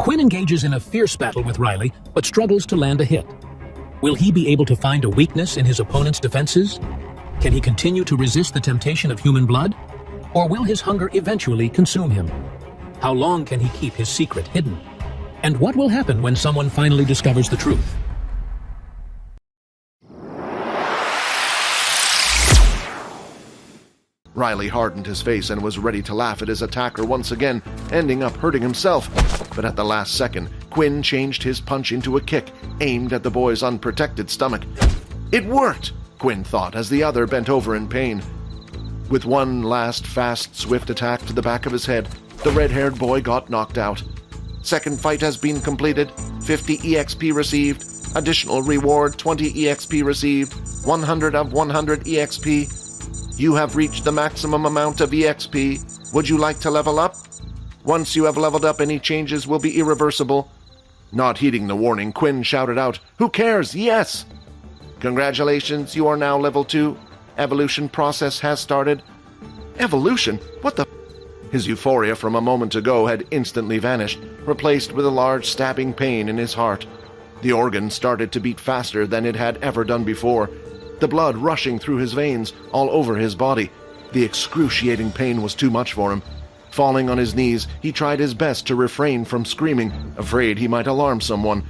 Quinn engages in a fierce battle with Riley, but struggles to land a hit. Will he be able to find a weakness in his opponent's defenses? Can he continue to resist the temptation of human blood? Or will his hunger eventually consume him? How long can he keep his secret hidden? And what will happen when someone finally discovers the truth? Riley hardened his face and was ready to laugh at his attacker once again, ending up hurting himself. But at the last second, Quinn changed his punch into a kick, aimed at the boy's unprotected stomach. It worked, Quinn thought as the other bent over in pain. With one last fast, swift attack to the back of his head, the red-haired boy got knocked out. Second fight has been completed, 50 EXP received, additional reward 20 EXP received, 100 of 100 EXP. You have reached the maximum amount of EXP. Would you like to level up? Once you have leveled up, any changes will be irreversible. Not heeding the warning, Quinn shouted out, "Who cares? Yes!" Congratulations, you are now level 2. Evolution process has started. Evolution? What the? His euphoria from a moment ago had instantly vanished, replaced with a large stabbing pain in his heart. The organ started to beat faster than it had ever done before, the blood rushing through his veins all over his body. The excruciating pain was too much for him. Falling on his knees, he tried his best to refrain from screaming, afraid he might alarm someone.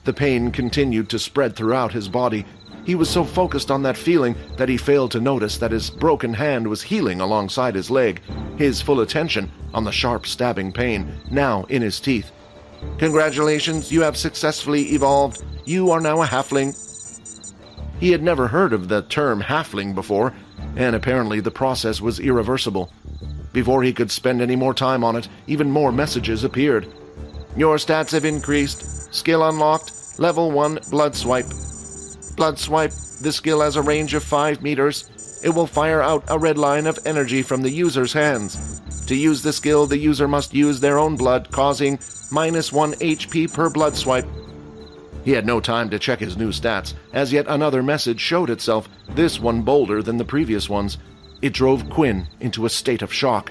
The pain continued to spread throughout his body. He was so focused on that feeling that he failed to notice that his broken hand was healing alongside his leg, his full attention on the sharp stabbing pain, now in his teeth. Congratulations, you have successfully evolved. You are now a halfling. He had never heard of the term halfling before, and apparently the process was irreversible. Before he could spend any more time on it, even more messages appeared. Your stats have increased. Skill unlocked. Level 1, Blood Swipe. Blood Swipe. This skill has a range of 5 meters. It will fire out a red line of energy from the user's hands. To use the skill, the user must use their own blood, causing -1 HP per blood swipe. He had no time to check his new stats, as yet another message showed itself, this one bolder than the previous ones. It drove Quinn into a state of shock.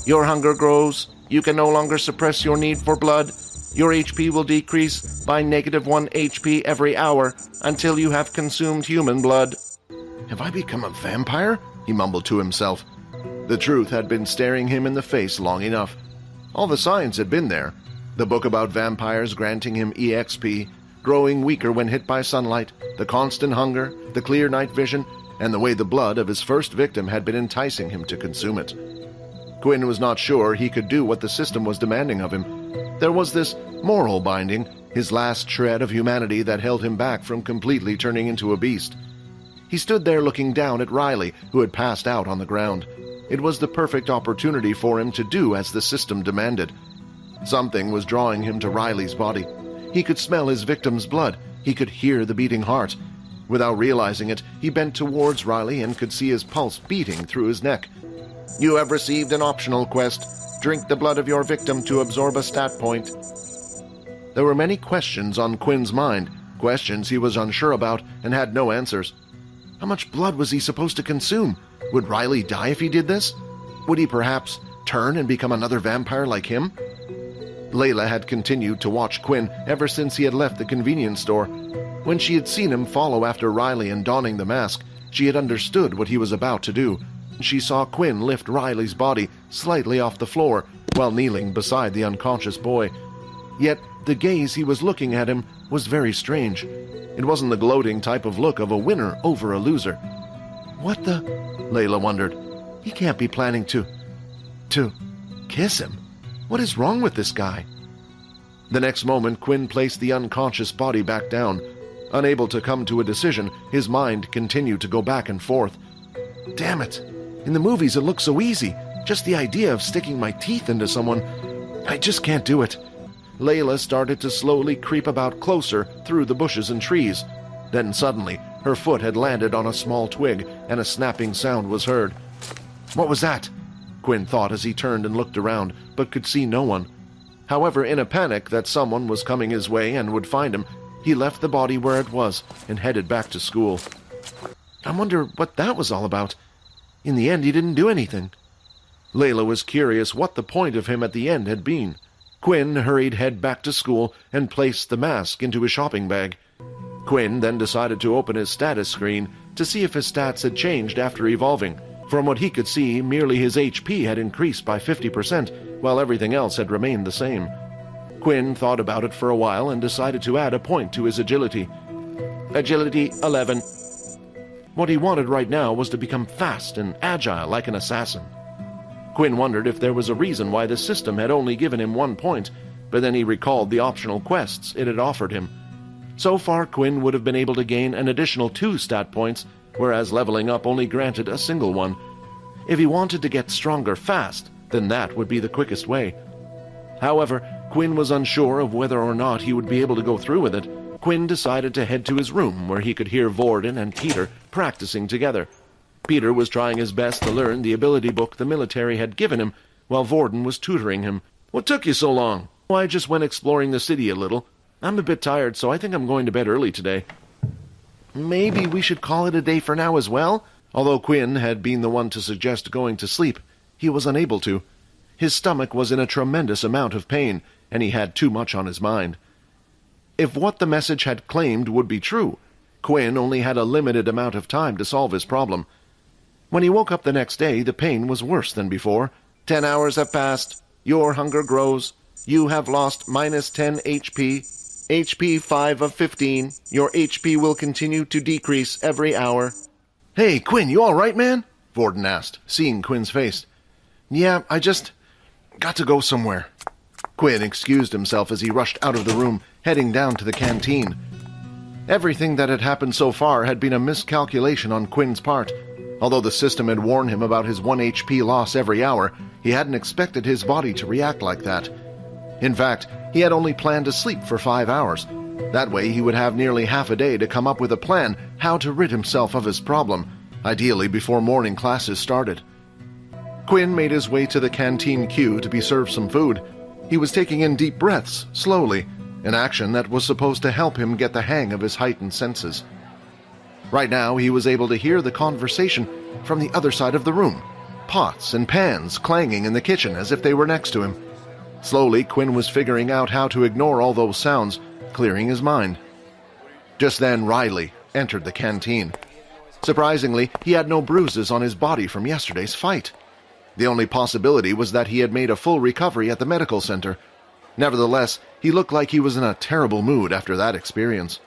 Your hunger grows. You can no longer suppress your need for blood. Your HP will decrease by -1 HP every hour until you have consumed human blood. Have I become a vampire? He mumbled to himself. The truth had been staring him in the face long enough. All the signs had been there. The book about vampires granting him EXP, growing weaker when hit by sunlight, the constant hunger, the clear night vision, and the way the blood of his first victim had been enticing him to consume it. Quinn was not sure he could do what the system was demanding of him. There was this moral binding, his last shred of humanity that held him back from completely turning into a beast. He stood there looking down at Riley, who had passed out on the ground. It was the perfect opportunity for him to do as the system demanded. Something was drawing him to Riley's body. He could smell his victim's blood. He could hear the beating heart. Without realizing it, he bent towards Riley and could see his pulse beating through his neck. You have received an optional quest. Drink the blood of your victim to absorb a stat point. There were many questions on Quinn's mind, questions he was unsure about and had no answers. How much blood was he supposed to consume? Would Riley die if he did this? Would he perhaps turn and become another vampire like him? Layla had continued to watch Quinn ever since he had left the convenience store. When she had seen him follow after Riley and donning the mask, she had understood what he was about to do. She saw Quinn lift Riley's body slightly off the floor while kneeling beside the unconscious boy. Yet the gaze he was looking at him was very strange. It wasn't the gloating type of look of a winner over a loser. What the? Layla wondered. He can't be planning to kiss him. What is wrong with this guy? The next moment, Quinn placed the unconscious body back down. Unable to come to a decision, his mind continued to go back and forth. Damn it! In the movies it looks so easy. Just the idea of sticking my teeth into someone. I just can't do it. Layla started to slowly creep about closer through the bushes and trees. Then suddenly, her foot had landed on a small twig, and a snapping sound was heard. What was that? Quinn thought as he turned and looked around, but could see no one. However, in a panic that someone was coming his way and would find him, he left the body where it was and headed back to school. I wonder what that was all about. In the end, he didn't do anything. Layla was curious what the point of him at the end had been. Quinn hurried head back to school and placed the mask into his shopping bag. Quinn then decided to open his status screen to see if his stats had changed after evolving. From what he could see, merely his HP had increased by 50%, while everything else had remained the same. Quinn thought about it for a while and decided to add a point to his agility. Agility 11. What he wanted right now was to become fast and agile like an assassin. Quinn wondered if there was a reason why the system had only given him 1 point, but then he recalled the optional quests it had offered him. So far, Quinn would have been able to gain an additional 2 stat points, whereas leveling up only granted a single one. If he wanted to get stronger fast, then that would be the quickest way. However, Quinn was unsure of whether or not he would be able to go through with it. Quinn decided to head to his room where he could hear Vorden and Peter practicing together. Peter was trying his best to learn the ability book the military had given him, while Vorden was tutoring him. "What took you so long?" "Oh, I just went exploring the city a little. I'm a bit tired, so I think I'm going to bed early today." "Maybe we should call it a day for now as well?" Although Quinn had been the one to suggest going to sleep, he was unable to. His stomach was in a tremendous amount of pain, and he had too much on his mind. If what the message had claimed would be true, Quinn only had a limited amount of time to solve his problem. When he woke up the next day, the pain was worse than before. 10 hours have passed. Your hunger grows. You have lost -10 HP. HP 5 of 15. Your HP will continue to decrease every hour. "Hey, Quinn, you all right, man?" Vorden asked, seeing Quinn's face. "Yeah, I just got to go somewhere." Quinn excused himself as he rushed out of the room, heading down to the canteen. Everything that had happened so far had been a miscalculation on Quinn's part. Although the system had warned him about his 1 HP loss every hour, he hadn't expected his body to react like that. In fact, he had only planned to sleep for 5 hours. That way he would have nearly half a day to come up with a plan how to rid himself of his problem, ideally before morning classes started. Quinn made his way to the canteen queue to be served some food. He was taking in deep breaths, slowly, an action that was supposed to help him get the hang of his heightened senses. Right now, he was able to hear the conversation from the other side of the room, pots and pans clanging in the kitchen as if they were next to him. Slowly, Quinn was figuring out how to ignore all those sounds, clearing his mind. Just then, Riley entered the canteen. Surprisingly, he had no bruises on his body from yesterday's fight. The only possibility was that he had made a full recovery at the medical center. Nevertheless, he looked like he was in a terrible mood after that experience.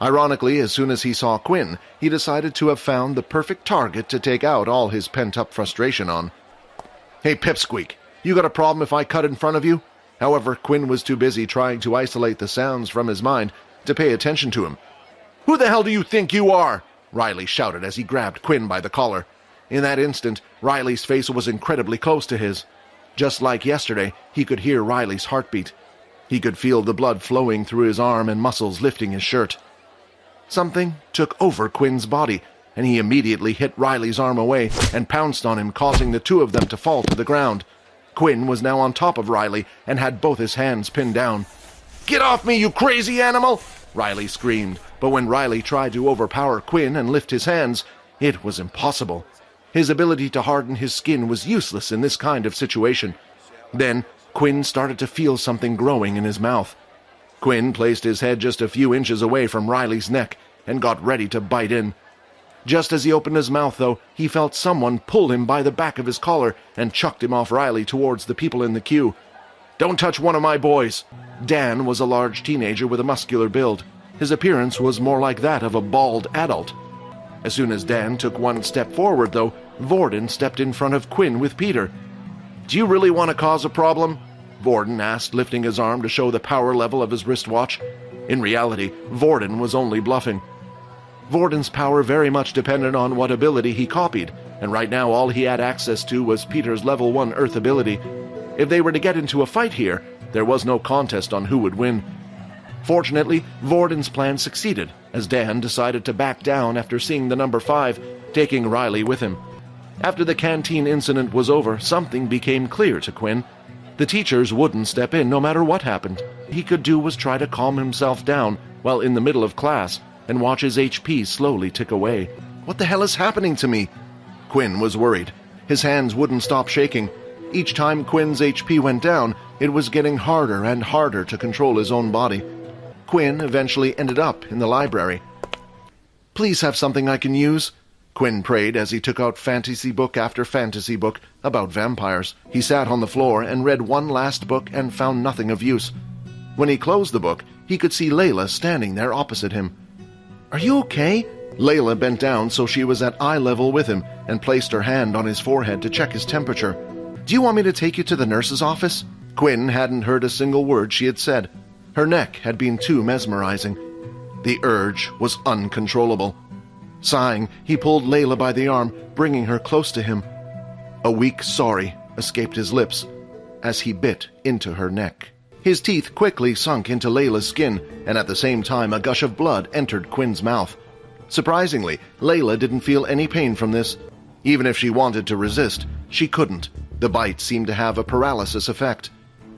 Ironically, as soon as he saw Quinn, he decided to have found the perfect target to take out all his pent-up frustration on. "Hey, Pipsqueak, you got a problem if I cut in front of you?" However, Quinn was too busy trying to isolate the sounds from his mind to pay attention to him. "Who the hell do you think you are?" Riley shouted as he grabbed Quinn by the collar. In that instant, Riley's face was incredibly close to his. Just like yesterday, he could hear Riley's heartbeat. He could feel the blood flowing through his arm and muscles lifting his shirt. Something took over Quinn's body, and he immediately hit Riley's arm away and pounced on him, causing the two of them to fall to the ground. Quinn was now on top of Riley and had both his hands pinned down. "Get off me, you crazy animal!" Riley screamed, but when Riley tried to overpower Quinn and lift his hands, it was impossible. His ability to harden his skin was useless in this kind of situation. Then, Quinn started to feel something growing in his mouth. Quinn placed his head just a few inches away from Riley's neck and got ready to bite in. Just as he opened his mouth, though, he felt someone pull him by the back of his collar and chucked him off Riley towards the people in the queue. "Don't touch one of my boys!" Dan was a large teenager with a muscular build. His appearance was more like that of a bald adult. As soon as Dan took one step forward, though, Vorden stepped in front of Quinn with Peter. "Do you really want to cause a problem?" Vorden asked, lifting his arm to show the power level of his wristwatch. In reality, Vorden was only bluffing. Vorden's power very much depended on what ability he copied, and right now all he had access to was Peter's level 1 Earth ability. If they were to get into a fight here, there was no contest on who would win. Fortunately, Vorden's plan succeeded, as Dan decided to back down after seeing the number 5, taking Riley with him. After the canteen incident was over, something became clear to Quinn. The teachers wouldn't step in no matter what happened. He could do was try to calm himself down while in the middle of class and watch his HP slowly tick away. "What the hell is happening to me?" Quinn was worried. His hands wouldn't stop shaking. Each time Quinn's HP went down, It was getting harder and harder to control his own body. Quinn eventually ended up in the library. "Please have something I can use," Quinn prayed as he took out fantasy book after fantasy book about vampires. He sat on the floor and read one last book and found nothing of use. When he closed the book, he could see Layla standing there opposite him. "Are you okay?" Layla bent down so she was at eye level with him and placed her hand on his forehead to check his temperature. "Do you want me to take you to the nurse's office?" Quinn hadn't heard a single word she had said. Her neck had been too mesmerizing. The urge was uncontrollable. Sighing, he pulled Layla by the arm, bringing her close to him. A weak sorry escaped his lips as he bit into her neck. His teeth quickly sunk into Layla's skin, and at the same time a gush of blood entered Quinn's mouth. Surprisingly, Layla didn't feel any pain from this. Even if she wanted to resist, she couldn't. The bite seemed to have a paralysis effect.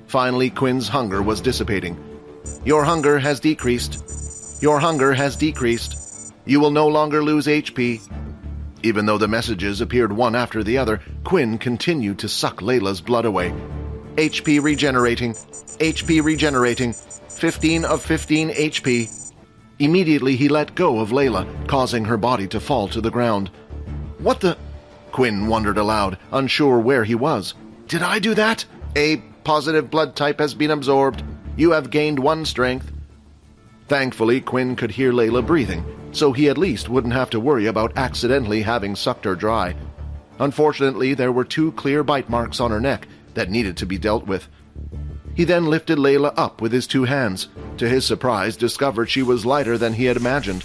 Finally, Quinn's hunger was dissipating. "Your hunger has decreased. Your hunger has decreased. You will no longer lose HP." Even though the messages appeared one after the other, Quinn continued to suck Layla's blood away. "HP regenerating. HP regenerating. 15 of 15 HP. Immediately he let go of Layla, causing her body to fall to the ground. "What the—" Quinn wondered aloud, unsure where he was. "Did I do that?" "A positive blood type has been absorbed. You have gained 1 strength." Thankfully, Quinn could hear Layla breathing, so he at least wouldn't have to worry about accidentally having sucked her dry. Unfortunately, there were 2 clear bite marks on her neck that needed to be dealt with. He then lifted Layla up with his 2 hands. To his surprise, discovered she was lighter than he had imagined.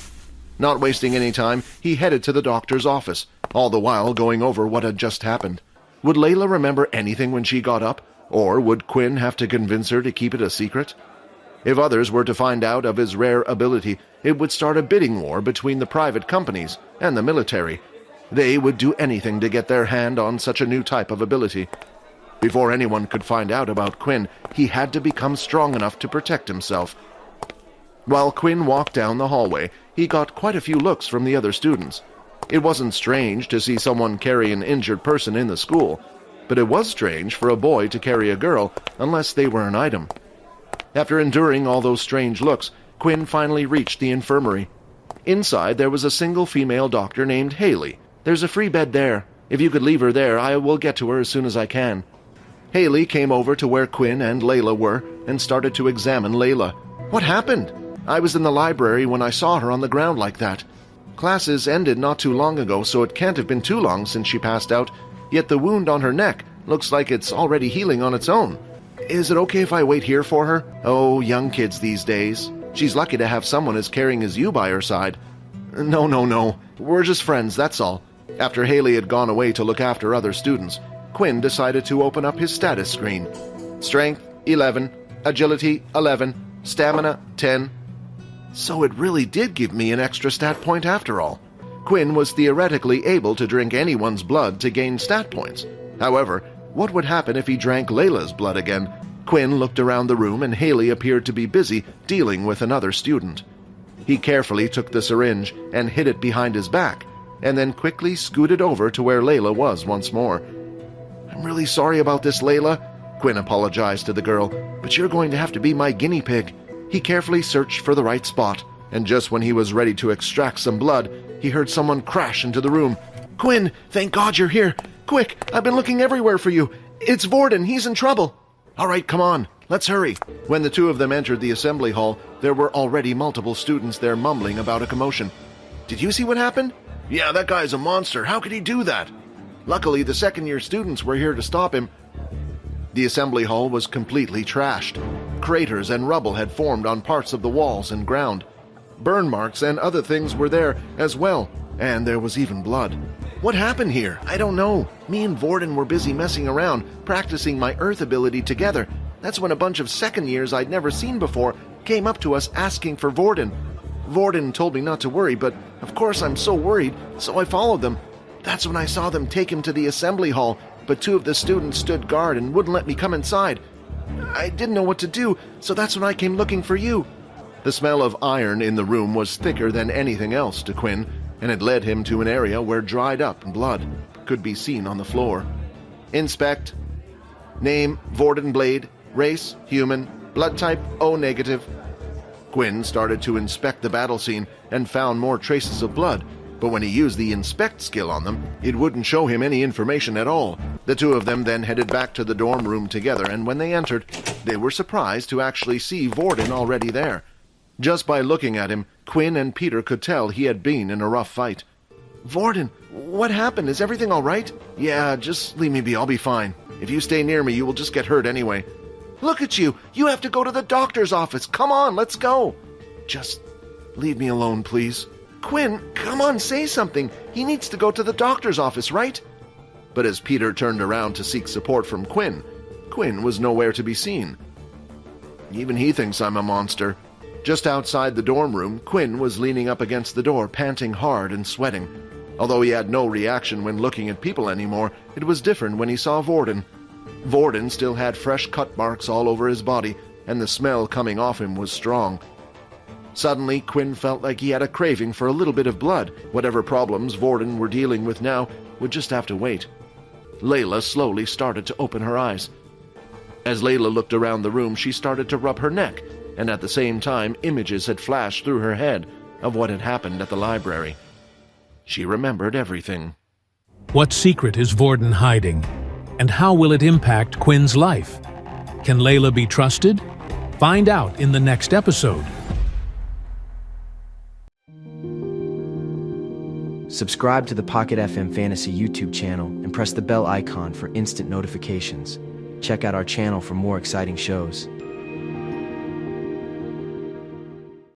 Not wasting any time, he headed to the doctor's office, all the while going over what had just happened. Would Layla remember anything when she got up, or would Quinn have to convince her to keep it a secret? If others were to find out of his rare ability, it would start a bidding war between the private companies and the military. They would do anything to get their hand on such a new type of ability. Before anyone could find out about Quinn, he had to become strong enough to protect himself. While Quinn walked down the hallway, he got quite a few looks from the other students. It wasn't strange to see someone carry an injured person in the school, but it was strange for a boy to carry a girl unless they were an item. After enduring all those strange looks, Quinn finally reached the infirmary. Inside there was a single female doctor named Haley. "There's a free bed there. If you could leave her there, I will get to her as soon as I can." Haley came over to where Quinn and Layla were and started to examine Layla. "What happened? I was in the library when I saw her on the ground like that. Classes ended not too long ago, so it can't have been too long since she passed out, yet the wound on her neck looks like it's already healing on its own. Is it okay if I wait here for her? Oh, young kids these days. She's lucky to have someone as caring as you by her side." No. We're just friends, that's all." After Haley had gone away to look after other students, Quinn decided to open up his status screen. Strength, 11. Agility, 11. Stamina, 10. So it really did give me an extra stat point after all. Quinn was theoretically able to drink anyone's blood to gain stat points. However, what would happen if he drank Layla's blood again? Quinn looked around the room and Haley appeared to be busy dealing with another student. He carefully took the syringe and hid it behind his back, and then quickly scooted over to where Layla was once more. "I'm really sorry about this, Layla," Quinn apologized to the girl, "but you're going to have to be my guinea pig." He carefully searched for the right spot, and just when he was ready to extract some blood, he heard someone crash into the room. "Quinn, thank God you're here. Quick, I've been looking everywhere for you. It's Vorden, he's in trouble." "All right, come on, let's hurry." When the 2 of them entered the assembly hall, there were already multiple students there mumbling about a commotion. "Did you see what happened?" "Yeah, that guy's a monster. How could he do that?" "Luckily, the second-year students were here to stop him." The assembly hall was completely trashed. Craters and rubble had formed on parts of the walls and ground. Burn marks and other things were there as well, and there was even blood. "What happened here? I don't know. Me and Vorden were busy messing around, practicing my earth ability together. That's when a bunch of second-years I'd never seen before came up to us asking for Vorden. Vorden told me not to worry, but of course I'm so worried, so I followed them. That's when I saw them take him to the assembly hall, but 2 of the students stood guard and wouldn't let me come inside. I didn't know what to do, so that's when I came looking for you." The smell of iron in the room was thicker than anything else to Quinn, and it led him to an area where dried-up blood could be seen on the floor. "Inspect. Name, Vorden Blade. Race, human. Blood type, O negative. Quinn started to inspect the battle scene and found more traces of blood, but when he used the inspect skill on them, it wouldn't show him any information at all. The two of them then headed back to the dorm room together, and when they entered, they were surprised to actually see Vorden already there. Just by looking at him, Quinn and Peter could tell he had been in a rough fight. "Vorden, what happened? Is everything all right?" "Yeah, just leave me be. I'll be fine. If you stay near me, you will just get hurt anyway." "Look at you! You have to go to the doctor's office! Come on, let's go!" "Just leave me alone, please." "Quinn, come on, say something! He needs to go to the doctor's office, right?" But as Peter turned around to seek support from Quinn, Quinn was nowhere to be seen. "Even he thinks I'm a monster." Just outside the dorm room, Quinn was leaning up against the door, panting hard and sweating. Although he had no reaction when looking at people anymore, it was different when he saw Vorden. Vorden still had fresh cut marks all over his body, and the smell coming off him was strong. Suddenly, Quinn felt like he had a craving for a little bit of blood. Whatever problems Vorden were dealing with now would just have to wait. Layla slowly started to open her eyes. As Layla looked around the room, she started to rub her neck, and at the same time, images had flashed through her head of what had happened at the library. She remembered everything. What secret is Vorden hiding? And how will it impact Quinn's life? Can Layla be trusted? Find out in the next episode. Subscribe to the Pocket FM Fantasy YouTube channel and press the bell icon for instant notifications. Check out our channel for more exciting shows.